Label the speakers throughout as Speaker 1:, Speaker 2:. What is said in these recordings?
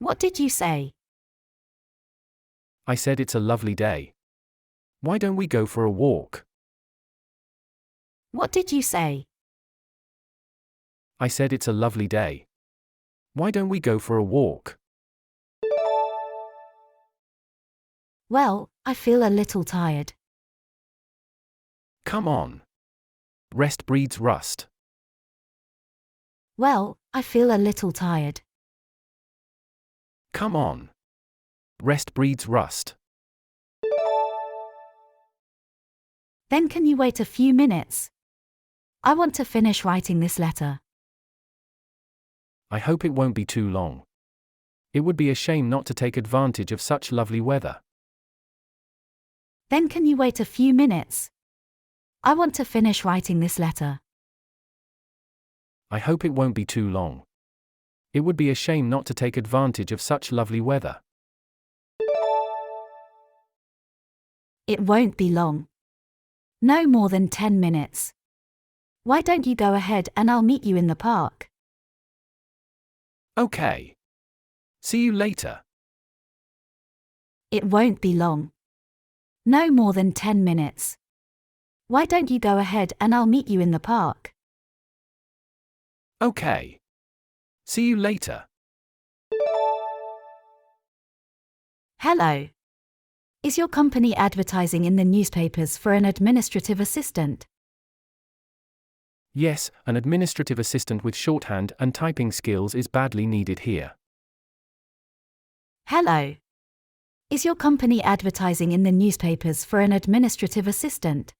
Speaker 1: What did you say?
Speaker 2: I said it's a lovely day. Why don't we go for a walk?
Speaker 1: What did you say?
Speaker 2: I said it's a lovely day. Why don't we go for a walk?
Speaker 1: Well, I feel a little tired.
Speaker 2: Come on. Rest breeds rust.
Speaker 1: Well, I feel a little tired.
Speaker 2: Come on. Rest breeds rust.
Speaker 1: Then can you wait a few minutes? I want to finish writing this letter.
Speaker 2: I hope it won't be too long. It would be a shame not to take advantage of such lovely weather.
Speaker 1: Then can you wait a few minutes? I want to finish writing this letter.
Speaker 2: I hope it won't be too long. It would be a shame not to take advantage of such lovely weather.
Speaker 1: It won't be long. No more than 10 minutes. Why don't you go ahead and I'll meet you in the park?
Speaker 2: Okay. See you later.
Speaker 1: It won't be long. No more than 10 minutes. Why don't you go ahead and I'll meet you in the park?
Speaker 2: Okay. See you later.
Speaker 1: Hello. Is your company advertising in the newspapers for an administrative assistant?
Speaker 2: Yes, an administrative assistant with shorthand and typing skills is badly needed here.
Speaker 1: Hello. Is your company advertising in the newspapers for an administrative assistant?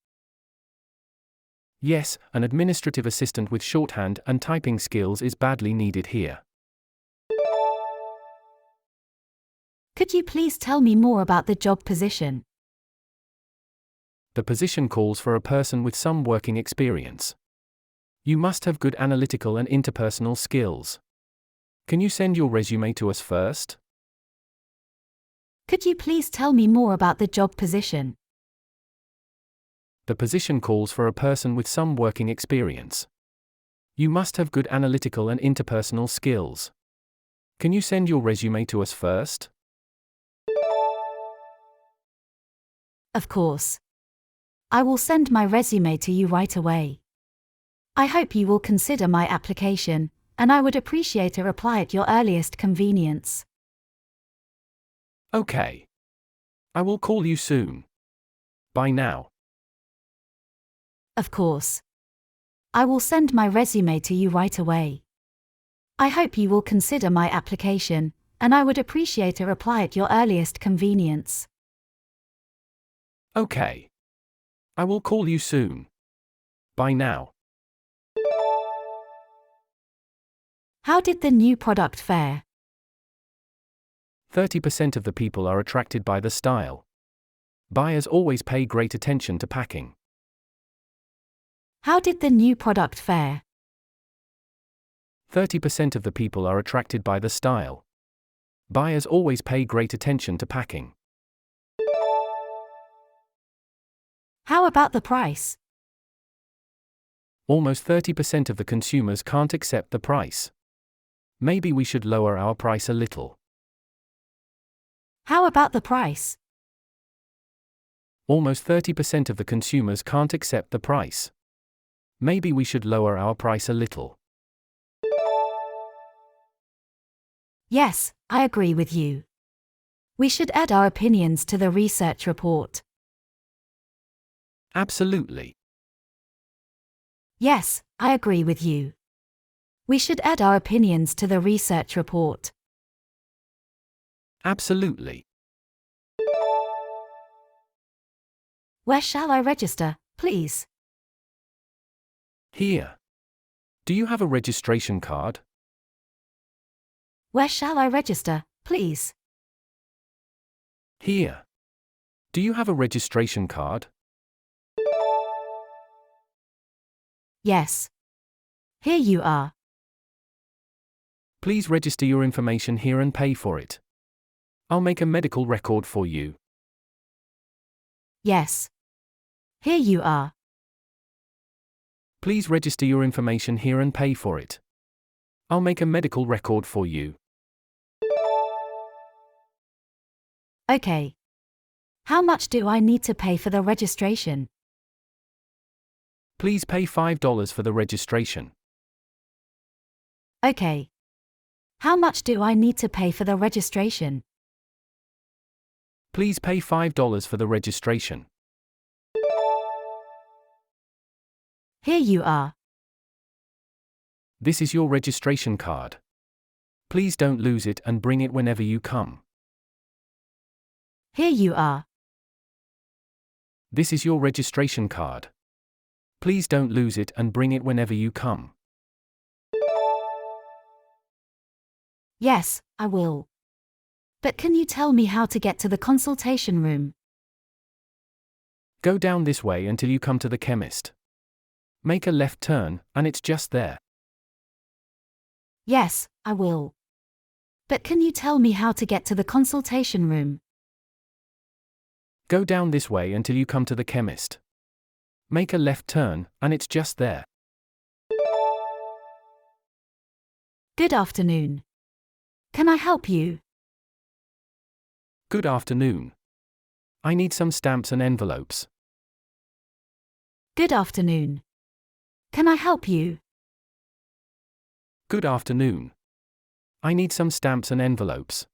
Speaker 2: Yes, an administrative assistant with shorthand and typing skills is badly needed here.
Speaker 1: Could you please tell me more about the job position?
Speaker 2: The position calls for a person with some working experience. You must have good analytical and interpersonal skills. Can you send your resume to us first?
Speaker 1: Could you please tell me more about the job position?
Speaker 2: The position calls for a person with some working experience. You must have good analytical and interpersonal skills. Can you send your resume to us first?
Speaker 1: Of course. I will send my resume to you right away. I hope you will consider my application, and I would appreciate a reply at your earliest convenience.
Speaker 2: Okay. I will call you soon. Bye now.
Speaker 1: Of course. I will send my resume to you right away. I hope you will consider my application, and I would appreciate a reply at your earliest convenience.
Speaker 2: Okay. I will call you soon. Bye now.
Speaker 1: How did the new product fare?
Speaker 2: 30% of the people are attracted by the style. Buyers always pay great attention to packing.
Speaker 1: How did the new product fare?
Speaker 2: 30% of the people are attracted by the style. Buyers always pay great attention to packing.
Speaker 1: How about the price?
Speaker 2: Almost 30% of the consumers can't accept the price. Maybe we should lower our price a little.
Speaker 1: How about the price?
Speaker 2: Almost 30% of the consumers can't accept the price. Maybe we should lower our price a little.
Speaker 1: Yes, I agree with you. We should add our opinions to the research report.
Speaker 2: Absolutely.
Speaker 1: Yes, I agree with you. We should add our opinions to the research report.
Speaker 2: Absolutely.
Speaker 1: Where shall I register, please?
Speaker 2: Here. Do you have a registration card?
Speaker 1: Where shall I register, please?
Speaker 2: Here. Do you have a registration card?
Speaker 1: Yes. Here you are.
Speaker 2: Please register your information here and pay for it. I'll make a medical record for you.
Speaker 1: Yes. Here you are.
Speaker 2: Please register your information here and pay for it. I'll make a medical record for you.
Speaker 1: Okay. How much do I need to pay for the registration?
Speaker 2: Please pay $5 for the registration.
Speaker 1: Okay. How much do I need to pay for the registration?
Speaker 2: Please pay $5 for the registration.
Speaker 1: Here you are.
Speaker 2: This is your registration card. Please don't lose it and bring it whenever you come.
Speaker 1: Here you are.
Speaker 2: This is your registration card. Please don't lose it and bring it whenever you come.
Speaker 1: Yes, I will. But can you tell me how to get to the consultation room?
Speaker 2: Go down this way until you come to the chemist. Make a left turn, and it's just there.
Speaker 1: Yes, I will. But can you tell me how to get to the consultation room?
Speaker 2: Go down this way until you come to the chemist. Make a left turn, and it's just there.
Speaker 1: Good afternoon. Can I help you?
Speaker 2: Good afternoon. I need some stamps and envelopes.
Speaker 1: Good afternoon. Can I help you?
Speaker 2: Good afternoon. I need some stamps and envelopes.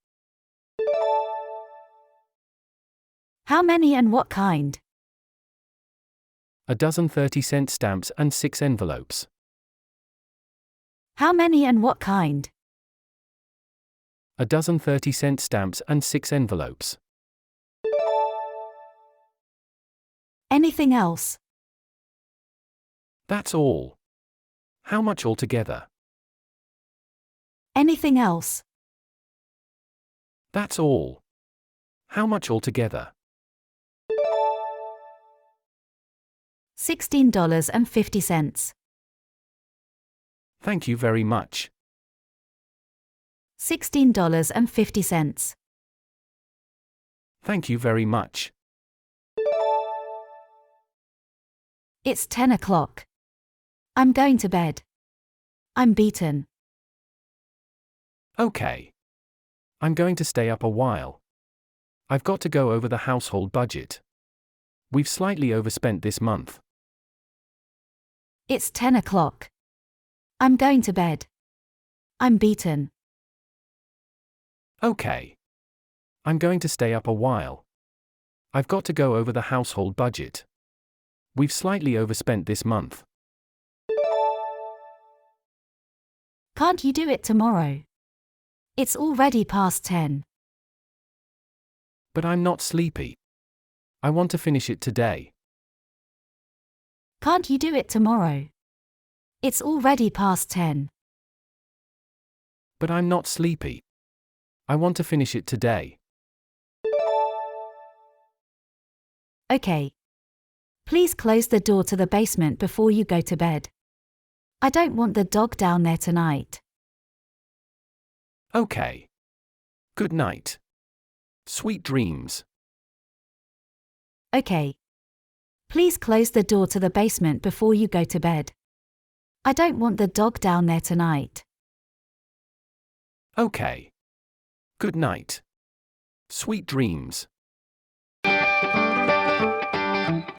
Speaker 1: How many and what kind?
Speaker 2: A dozen 30-cent stamps and 6 envelopes.
Speaker 1: How many and what kind?
Speaker 2: A dozen 30-cent stamps and 6 envelopes.
Speaker 1: Anything else?
Speaker 2: That's all. How much altogether?
Speaker 1: Anything else?
Speaker 2: That's all. How much altogether?
Speaker 1: $16.50.
Speaker 2: Thank you very much.
Speaker 1: $16.50.
Speaker 2: Thank you very much.
Speaker 1: It's 10 o'clock. I'm going to bed. I'm beaten.
Speaker 2: Okay. I'm going to stay up a while. I've got to go over the household budget. We've slightly overspent this month.
Speaker 1: It's 10 o'clock. I'm going to bed. I'm beaten.
Speaker 2: Okay. I'm going to stay up a while. I've got to go over the household budget. We've slightly overspent this month.
Speaker 1: Can't you do it tomorrow? It's already past 10.
Speaker 2: But I'm not sleepy. I want to finish it today.
Speaker 1: Can't you do it tomorrow? It's already past 10.
Speaker 2: But I'm not sleepy. I want to finish it today.
Speaker 1: Okay. Please close the door to the basement before you go to bed. I don't want the dog down there tonight.
Speaker 2: Okay. Good night. Sweet dreams.
Speaker 1: Okay. Please close the door to the basement before you go to bed. I don't want the dog down there tonight.
Speaker 2: Okay. Good night. Sweet dreams.